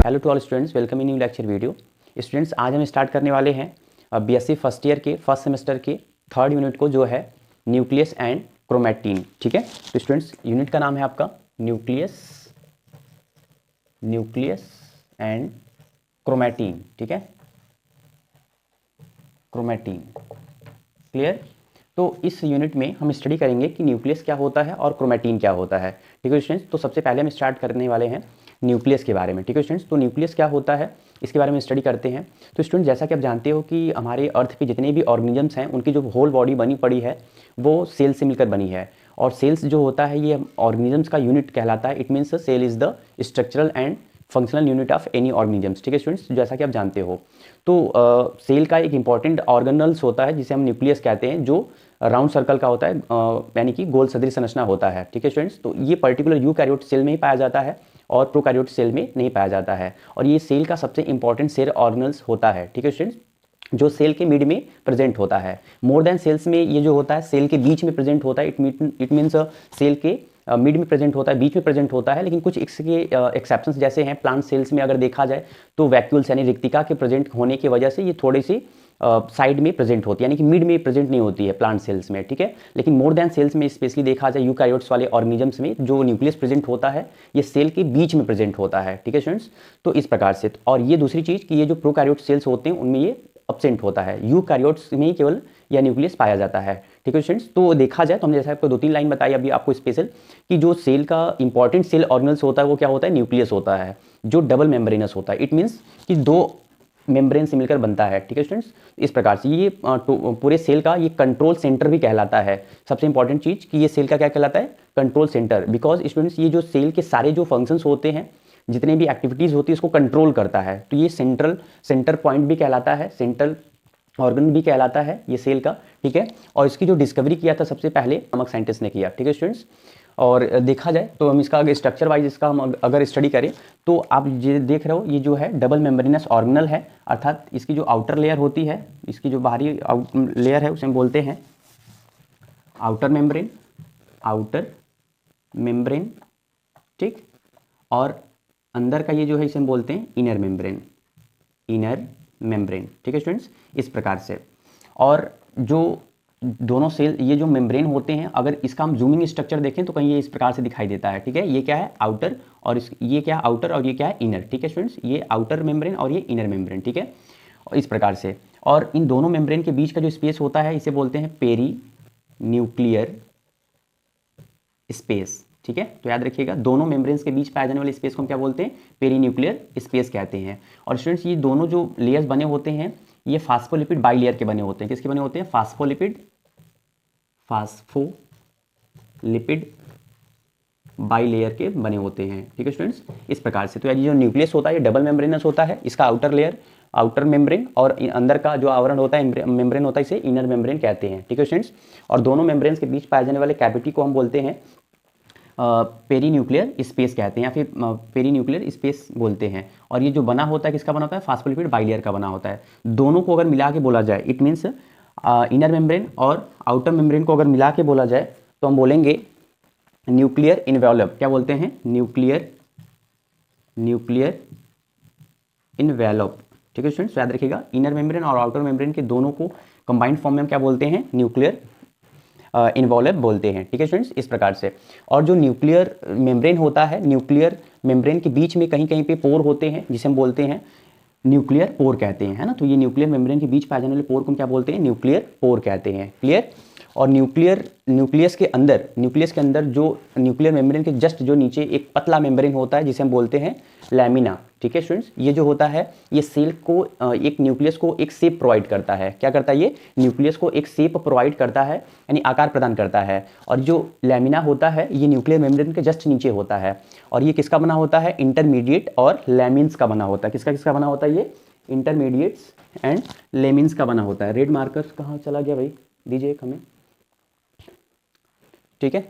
Hello to all students, welcome in new lecture video. Students, आज हम start करने वाले हैं बीएससी फर्स्ट ईयर के फर्स्ट सेमेस्टर के थर्ड यूनिट को, जो है न्यूक्लियस एंड क्रोमैटिन। ठीक है, तो स्टूडेंट्स यूनिट का नाम है आपका न्यूक्लियस एंड क्रोमैटिन। ठीक है, क्रोमैटिन, क्लियर। तो इस यूनिट में हम स्टडी करेंगे कि न्यूक्लियस क्या होता है और क्रोमैटिन क्या होता है। ठीक है स्टूडेंट्स, तो सबसे पहले हम स्टार्ट करने वाले हैं न्यूक्लियस के बारे में। ठीक है स्टूडेंट्स, तो न्यूक्लियस क्या होता है इसके बारे में स्टडी करते हैं। तो स्टूडेंट, जैसा कि आप जानते हो कि हमारे अर्थ पे जितने भी ऑर्गेनिजम्स हैं उनकी जो होल बॉडी बनी पड़ी है वो सेल से मिलकर बनी है। और सेल्स जो होता है ये ऑर्गेनिजम्स का यूनिट कहलाता है। It means cell is the structural and functional unit of any organisms. ठीक है स्टूडेंट्स, जैसा कि आप जानते हो तो सेल का एक इंपॉर्टेंट ऑर्गेनल्स होता है जिसे हम न्यूक्लियस कहते हैं, जो राउंड सर्कल का होता है, यानी कि गोल सदृश संरचना होता है। ठीक है स्टूडेंट्स, तो ये पर्टिकुलर यूकैरियोट सेल में ही पाया जाता है और प्रोकैरियोट सेल में नहीं पाया जाता है। और ये सेल का सबसे इंपॉर्टेंट सेल ऑर्गेनल्स होता है। ठीक है स्टूडेंट्स, जो सेल के मिड में प्रेजेंट होता है। मोर देन सेल्स में ये जो होता है सेल के बीच में प्रेजेंट होता है। इट मीन्स सेल के मिड में प्रेजेंट होता है, बीच में प्रेजेंट होता है। लेकिन कुछ इसके एक्सेप्शंस जैसे हैं, प्लांट सेल्स में अगर देखा जाए तो वैक्यूल्स यानी रिक्तिका के प्रेजेंट होने की वजह से ये थोड़ी सी साइड में प्रेजेंट होती है, यानी कि मिड में प्रेजेंट नहीं होती है प्लांट सेल्स में। ठीक है, लेकिन मोर देन सेल्स में स्पेशली देखा जाए यूकैरियोट्स वाले ऑर्गेनिजम्स में जो न्यूक्लियस प्रेजेंट होता है ये सेल के बीच में प्रेजेंट होता है। ठीक है स्टूडेंट्स, तो इस प्रकार से। और ये दूसरी चीज़ कि ये जो प्रोकैरियोट सेल्स होते हैं उनमें ये एब्सेंट होता है, यूकैरियोट्स में ही केवल यह न्यूक्लियस पाया जाता है। ठीक है स्टूडेंट्स, तो देखा जाए तो हमने जैसे आपको 2-3 लाइन बताई अभी आपको स्पेशल कि जो सेल का इंपॉर्टेंट सेल ऑर्गेनल्स होता है वो क्या होता है, न्यूक्लियस होता है, जो डबल मेम्ब्रेनस होता है। इट मीन्स कि दो मेम्ब्रेन से मिलकर बनता है। ठीक है स्टूडेंट्स, इस प्रकार से ये पूरे सेल का ये कंट्रोल सेंटर भी कहलाता है। सबसे इंपॉर्टेंट चीज़ कि ये सेल का क्या कहलाता है, कंट्रोल सेंटर। बिकॉज स्टूडेंट्स ये जो सेल के सारे जो फंक्शंस होते हैं, जितने भी एक्टिविटीज़ होती है इसको कंट्रोल करता है। तो ये सेंटर पॉइंट भी कहलाता है, सेंट्रल ऑर्गन भी कहलाता है ये सेल का। ठीक है, और इसकी जो डिस्कवरी किया था सबसे पहले नमक साइंटिस्ट ने किया। ठीक है स्टूडेंट्स, और देखा जाए तो हम इसका अगर स्ट्रक्चर वाइज इसका हम अगर स्टडी करें तो आप ये देख रहे हो ये जो है डबल मेम्ब्रेनस ऑर्गेनल है। अर्थात इसकी जो आउटर लेयर होती है, इसकी जो बाहरी लेयर है उसे हम बोलते हैं आउटर मेम्ब्रेन। ठीक, और अंदर का ये जो है इसे हम बोलते हैं इनर मेम्ब्रेन। ठीक है स्टूडेंट्स, इस प्रकार से। और जो दोनों सेल ये जो मेम्ब्रेन होते हैं, अगर इसका हम जूमिंग स्ट्रक्चर देखें तो कहीं ये इस प्रकार से दिखाई देता है। ठीक है, ये क्या है आउटर और ये क्या है आउटर और ये क्या है इनर। ठीक है स्टूडेंट्स, ये आउटर मेम्ब्रेन और ये इनर मेम्ब्रेन। ठीक है, और इस प्रकार से। और इन दोनों मेम्ब्रेन के बीच का जो स्पेस होता है इसे बोलते हैं पेरी न्यूक्लियर स्पेस। ठीक है, तो याद रखिएगा दोनों मेम्ब्रेन्स के बीच पाए जाने वाले स्पेस को हम क्या बोलते हैं, पेरी न्यूक्लियर स्पेस कहते हैं। और स्टूडेंट्स ये दोनों जो लेयर्स बने होते हैं ये फास्फोलिपिड बाई लेयर के बने होते हैं। किसके बने होते हैं, फास्फोलिपिड बाई लेयर के बने होते हैं। ठीक है स्टूडेंट्स, इस प्रकार से। तो ये जो न्यूक्लियस होता है ये डबल मेम्ब्रेनस होता है, इसका आउटर लेयर आउटर मेम्ब्रेन और अंदर का जो आवरण होता है मेम्ब्रेन होता है इसे इनर मेम्ब्रेन कहते हैं। ठीक है स्टूडेंट्स, और दोनों मेम्ब्रेन्स के बीच पाए जाने वाले कैविटी को हम बोलते हैं पेरी न्यूक्लियर स्पेस कहते हैं, या फिर पेरी न्यूक्लियर स्पेस बोलते हैं। और ये जो बना होता है किसका बना होता है, फास्फोलिपिड बाई लेयर का बना होता है। दोनों को अगर मिला के बोला जाए, इट मीन्स इनर मेम्ब्रेन और आउटर मेम्ब्रेन को अगर मिला के बोला जाए तो हम बोलेंगे न्यूक्लियर इन्वेलप। क्या बोलते हैं, न्यूक्लियर इन्वेलप। ठीक है स्टूडेंट्स, याद रखिएगा इनर मेम्ब्रेन और आउटर मेम्ब्रेन के दोनों को कंबाइंड फॉर्म में हम क्या बोलते हैं, न्यूक्लियर इन्वॉल्व बोलते हैं। ठीक है स्टूडेंट्स, इस प्रकार से। और जो न्यूक्लियर मेम्ब्रेन होता है, न्यूक्लियर मेम्ब्रेन के बीच में कहीं कहीं पे पोर होते हैं जिसे हम बोलते हैं न्यूक्लियर पोर कहते हैं, है ना। तो ये न्यूक्लियर मेम्ब्रेन के बीच पाए जाने वाले पोर को हम क्या बोलते हैं, न्यूक्लियर पोर कहते हैं। क्लियर। और न्यूक्लियस के अंदर जो न्यूक्लियर मेम्ब्रेन के जस्ट जो नीचे एक पतला मेम्ब्रेन होता है जिसे हम बोलते हैं लैमिना। ठीक है स्टूडेंट्स, ये जो होता है ये सेल को एक न्यूक्लियस को एक शेप प्रोवाइड करता है। क्या करता है, ये न्यूक्लियस को एक शेप प्रोवाइड करता है, यानी आकार प्रदान करता है। और जो लैमिना होता है ये न्यूक्लियर मेम्ब्रेन के जस्ट नीचे होता है। और ये किसका बना होता है, इंटरमीडिएट और लेमिन्स का बना होता है। किसका बना होता है, ये इंटरमीडिएट्स एंड लेमिन्स का बना होता है। रेड मार्कर कहाँ चला गया भाई, दीजिए एक हमें। ठीक है,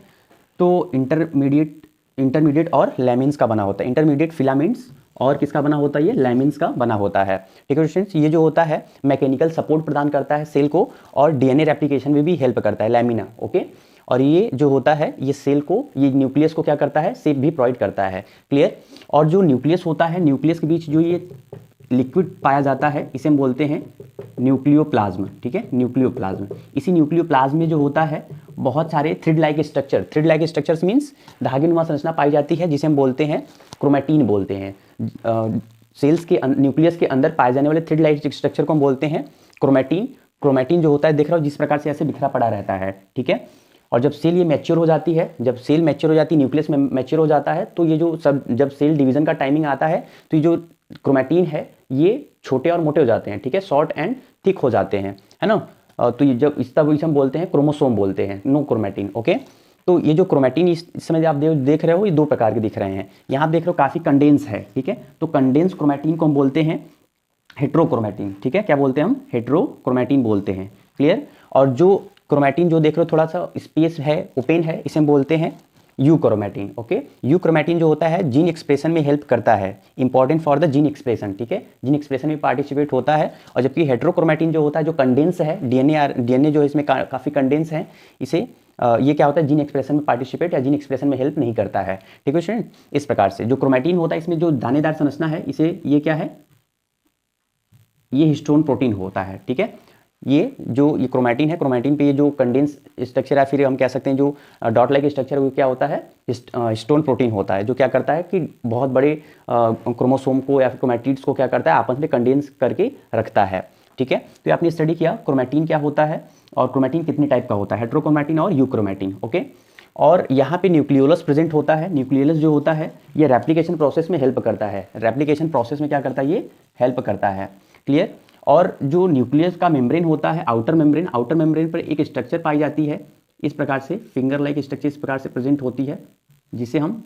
तो इंटरमीडिएट और लैमिन्स का बना होता है। इंटरमीडिएट फिलामेंट्स और किसका बना होता है, ये लैमिन्स का बना होता है। ठीक है स्टूडेंट्स, ये जो होता है मैकेनिकल सपोर्ट प्रदान करता है सेल को और डीएनए रेप्लिकेशन में भी हेल्प करता है लैमिना। ओके, और ये जो होता है ये सेल को, ये न्यूक्लियस को क्या करता है, शेप भी प्रोवाइड करता है। क्लियर। और जो न्यूक्लियस होता है, न्यूक्लियस के बीच जो ये लिक्विड पाया जाता है इसे हम बोलते हैं न्यूक्लियोप्लाज्म। ठीक है, न्यूक्लियोप्लाज्म। इसी न्यूक्लियोप्लाज्म में जो होता है बहुत सारे thread like structure, thread like structures means धागेनुमा संरचना पाई जाती है जिसे हम बोलते हैं क्रोमैटिन बोलते हैं। सेल्स के न्यूक्लियस के अंदर पाए जाने वाले थ्रेड लाइक स्ट्रक्चर को हम बोलते हैं क्रोमैटिन। क्रोमैटिन जो होता है देख रहा हो जिस प्रकार से ऐसे बिखरा पड़ा रहता है। ठीक है, और जब सेल ये मैच्योर हो जाती है, जब सेल मैच्योर हो जाती है, न्यूक्लियस में मैच्योर हो जाता है, तो ये जो सब जब सेल डिवीजन का टाइमिंग आता है तो ये जो क्रोमैटिन है ये छोटे और मोटे हो जाते हैं। ठीक है, शॉर्ट एंड थिक हो जाते हैं, है ना। तो ये जब इस तब हम बोलते हैं क्रोमोसोम बोलते हैं, नो क्रोमैटिन। ओके, तो ये जो क्रोमैटिन इस समय आप देख रहे हो ये दो प्रकार के दिख रहे हैं। यहाँ आप देख रहे हो काफ़ी कंडेंस है। ठीक है, तो कंडेंस क्रोमैटिन को हम बोलते हैं हेट्रोक्रोमैटिन। ठीक है, क्या बोलते हैं हम, हेट्रोक्रोमैटिन बोलते हैं। क्लियर। और जो क्रोमैटिन जो देख रहे हो थोड़ा सा स्पेस है, ओपन है, इसे हम बोलते हैं यूक्रोमैटिन। ओके, यूक्रोमैटिन जो होता है जीन एक्सप्रेशन में हेल्प करता है, important for the gene expression. ठीक है, जीन एक्सप्रेशन में पार्टिसिपेट होता है। और जबकि हेट्रोक्रोमैटिन जो होता है जो कंडेंस है, डीएनए जो है इसमें काफ़ी कंडेंस है, इसे ये क्या होता है जीन एक्सप्रेशन में पार्टिसिपेट या जीन एक्सप्रेशन में हेल्प नहीं करता है। ठीक है स्टूडेंट, इस प्रकार से जो क्रोमैटिन होता है इसमें जो दानेदार संरचना है इसे ये क्या है, ये हिस्टोन प्रोटीन होता है। ठीक है, ये जो ये क्रोमैटिन है, क्रोमैटिन पे ये जो कंडेंस स्ट्रक्चर है, फिर हम कह सकते हैं जो डॉट लाइक स्ट्रक्चर वो क्या होता है, हिस्टोन प्रोटीन होता है, जो क्या करता है कि बहुत बड़े क्रोमोसोम को या फिर क्रोमैटिड्स को क्या करता है आपस में कंडेंस करके रखता है। ठीक है, तो आपने स्टडी किया क्रोमैटिन क्या होता है और क्रोमैटिन कितने टाइप का होता है, हेट्रोक्रोमैटिन और यूक्रोमैटिन। ओके, और यहाँ पे न्यूक्लियोलस प्रेजेंट होता है। न्यूक्लियोलस जो होता है ये रेप्लिकेशन प्रोसेस में हेल्प करता है, रेप्लिकेशन प्रोसेस में क्या करता है, ये हेल्प करता है। क्लियर। और जो न्यूक्लियस का मेम्ब्रेन होता है, आउटर मेम्ब्रेन, आउटर मेम्ब्रेन पर एक स्ट्रक्चर पाई जाती है इस प्रकार से, फिंगर लाइक स्ट्रक्चर इस प्रकार से प्रेजेंट होती है जिसे हम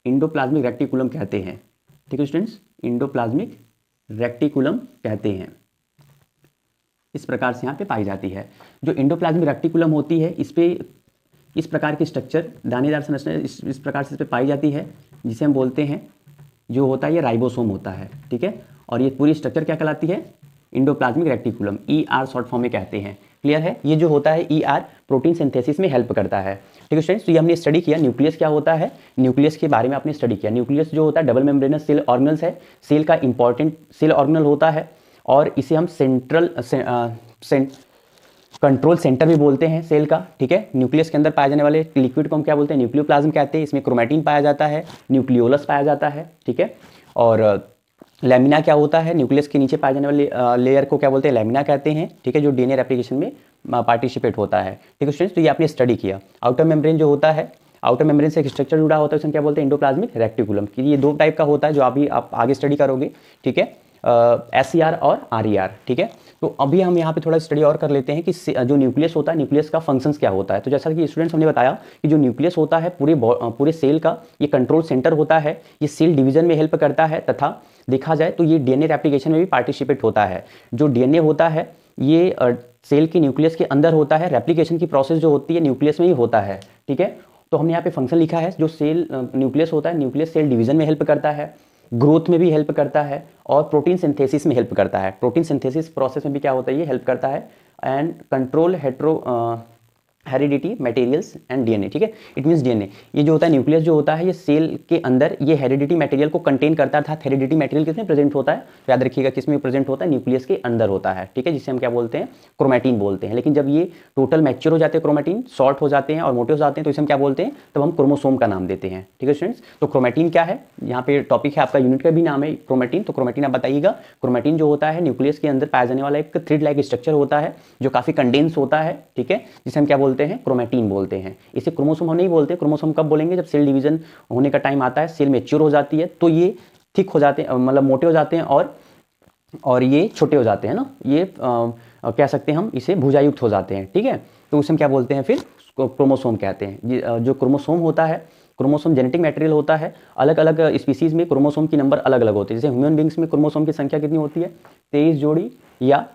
इंडोप्लाज्मिक रेक्टिकुलम कहते हैं। ठीक है स्टूडेंट्स, इंडोप्लाज्मिक रेक्टिकुलम कहते हैं, इस प्रकार से यहाँ पे पाई जाती है। जो इंडोप्लाज्मिक रेक्टिकुलम होती है इस पे इस प्रकार की स्ट्रक्चर दानेदार संरचना इस प्रकार से इस पे पाई जाती है जिसे हम बोलते हैं जो होता है ये राइबोसोम होता है। ठीक है, और ये पूरी स्ट्रक्चर क्या कहलाती है, endoplasmic reticulum, ER short form में कहते हैं। क्लियर है, ये जो होता है ER प्रोटीन सिंथेसिस में हेल्प करता है। ठीक है स्टूडेंट्स, तो ये हमने स्टडी किया न्यूक्लियस क्या होता है, न्यूक्लियस के बारे में आपने स्टडी किया। न्यूक्लियस जो होता है डबल मेम्ब्रेनस सेल ऑर्गेनल्स है, सेल का इंपॉर्टेंट सेल ऑर्गेनल होता है और इसे हम कंट्रोल सेंटर भी बोलते हैं सेल का। ठीक है, न्यूक्लियस के अंदर पाए जाने वाले लिक्विड को हम क्या बोलते हैं, न्यूक्लियोप्लाज्म कहते हैं। इसमें क्रोमैटिन पाया जाता है, न्यूक्लियोलस पाया जाता है। ठीक है, और लैमिना क्या होता है, न्यूक्लियस के नीचे पाए जाने वाले लेयर को क्या बोलते हैं, लैमिना कहते हैं। ठीक है, जो डीएनए रेप्लिकेशन में पार्टिसिपेट होता है। ठीक है स्टूडेंट्स, तो ये आपने स्टडी किया। आउटर मेम्ब्रेन जो होता है, आउटर मेम्ब्रेन से एक स्ट्रक्चर जुड़ा होता है उसे हम क्या बोलते हैं, इंडोप्लाज्मिक रेक्टिकुलम। कि ये दो टाइप का होता है जो अभी आप आगे स्टडी करोगे। ठीक है, SCR और RER। ठीक है, तो अभी हम यहाँ पे थोड़ा स्टडी और कर लेते हैं कि जो न्यूक्लियस होता है, न्यूक्लियस का फंक्शंस क्या होता है। तो जैसा कि स्टूडेंट्स हमने बताया कि जो न्यूक्लियस होता है पूरे सेल का ये कंट्रोल सेंटर होता है, ये सेल डिवीजन में हेल्प करता है तथा देखा जाए तो ये डीएनए रेप्लिकेशन में भी पार्टिसिपेट होता है। जो डीएनए होता है ये सेल की न्यूक्लियस के अंदर होता है, रेप्लिकेशन की प्रोसेस जो होती है न्यूक्लियस में ही होता है। ठीक है, तो हमने यहाँ पे फंक्शन लिखा है, जो सेल न्यूक्लियस होता है, न्यूक्लियस सेल डिवीजन में हेल्प करता है, ग्रोथ में भी हेल्प करता है और प्रोटीन सिंथेसिस में हेल्प करता है। प्रोटीन सिंथेसिस प्रोसेस में भी क्या होता है, ये हेल्प करता है and control heredity materials and DNA. ठीक है, इट मींस डीएनए ये जो होता है न्यूक्लियस जो होता है ये सेल के अंदर ये हेरिडिटी मटेरियल को कंटेन करता था। हेरिडिटी मटेरियल किसमें प्रेजेंट होता है, तो याद रखिएगा किसमें प्रेजेंट होता है, न्यूक्लियस के अंदर होता है। ठीक है, जिसे हम क्या बोलते हैं, क्रोमैटिन बोलते हैं। लेकिन जब ये टोटल मैच्योर हो जाते हैं, क्रोमैटिन शॉर्ट हो जाते हैं और मोटे हो जाते हैं, तो इसे हम क्या बोलते हैं, तब हम क्रोमोसोम का नाम देते हैं। ठीक है स्टूडेंट्स, तो क्रोमैटिन क्या है, यहाँ पे टॉपिक है आपका, यूनिट का भी नाम है क्रोमैटिन। तो क्रोमैटिन आप बताइएगा। क्रोमैटिन जो होता है न्यूक्लियस के अंदर पाया जाने वाला एक थ्रेड लाइक स्ट्रक्चर होता है जो काफी कंडेंस होता है। ठीक है, जिसे हम क्या बोलते हैं, क्रोमैटिन बोलते हैं। इसे क्रोमोसोम हम नहीं बोलते, क्रोमोसोम कब बोलेंगे, जब सेल डिवीजन होने का टाइम आता है, सेल मैच्योर हो जाती है, तो ये थिक हो जाते हैं, मतलब मोटे हो जाते हैं और ये छोटे हो जाते हैं ना, ये कह सकते हैं हम इसे भुजायुक्त हो जाते हैं। ठीक है, तो उसे हम क्या बोलते हैं, फिर क्रोमोसोम कहते हैं। जो क्रोमोसोम होता है, क्रोमोसोम जेनेटिक मटेरियल होता है। अलग अलग स्पीसीज में क्रोमोसोम की नंबर अलग अलग होती है। जैसे ह्यूमन बींग्स में क्रोमोसोम की संख्या कितनी होती है, 23 जोड़ी या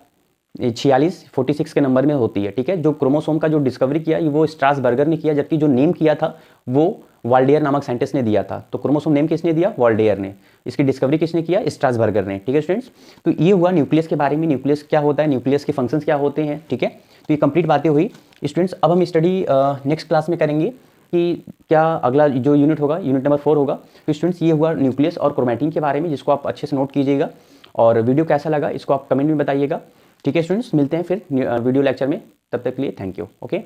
46 के नंबर में होती है। ठीक है, जो क्रोमोसोम का जो डिस्कवरी किया वो स्ट्रासबर्गर ने किया, जबकि जो नेम किया था वो वाल्डेयर नामक साइंटिस्ट ने दिया था। तो क्रोमोसोम नेम किसने दिया, वाल्डेयर ने। इसकी डिस्कवरी किसने किया, स्ट्रासबर्गर ने। ठीक है स्टूडेंट्स, तो ये हुआ न्यूक्लियस के बारे में। न्यूक्लियस क्या होता है, न्यूक्लियस के फंक्शंस क्या होते हैं। ठीक है, तो ये कंप्लीट बातें हुई स्टूडेंट्स। अब हम स्टडी नेक्स्ट क्लास में करेंगे कि क्या अगला जो यूनिट होगा, यूनिट नंबर 4 होगा। तो स्टूडेंट्स ये हुआ न्यूक्लियस और क्रोमैटिन के बारे में, जिसको आप अच्छे से नोट कीजिएगा। और वीडियो कैसा लगा इसको आप कमेंट में बताइएगा। ठीक है स्टूडेंट्स, मिलते हैं फिर वीडियो लेक्चर में, तब तक के लिए थैंक यू। ओके।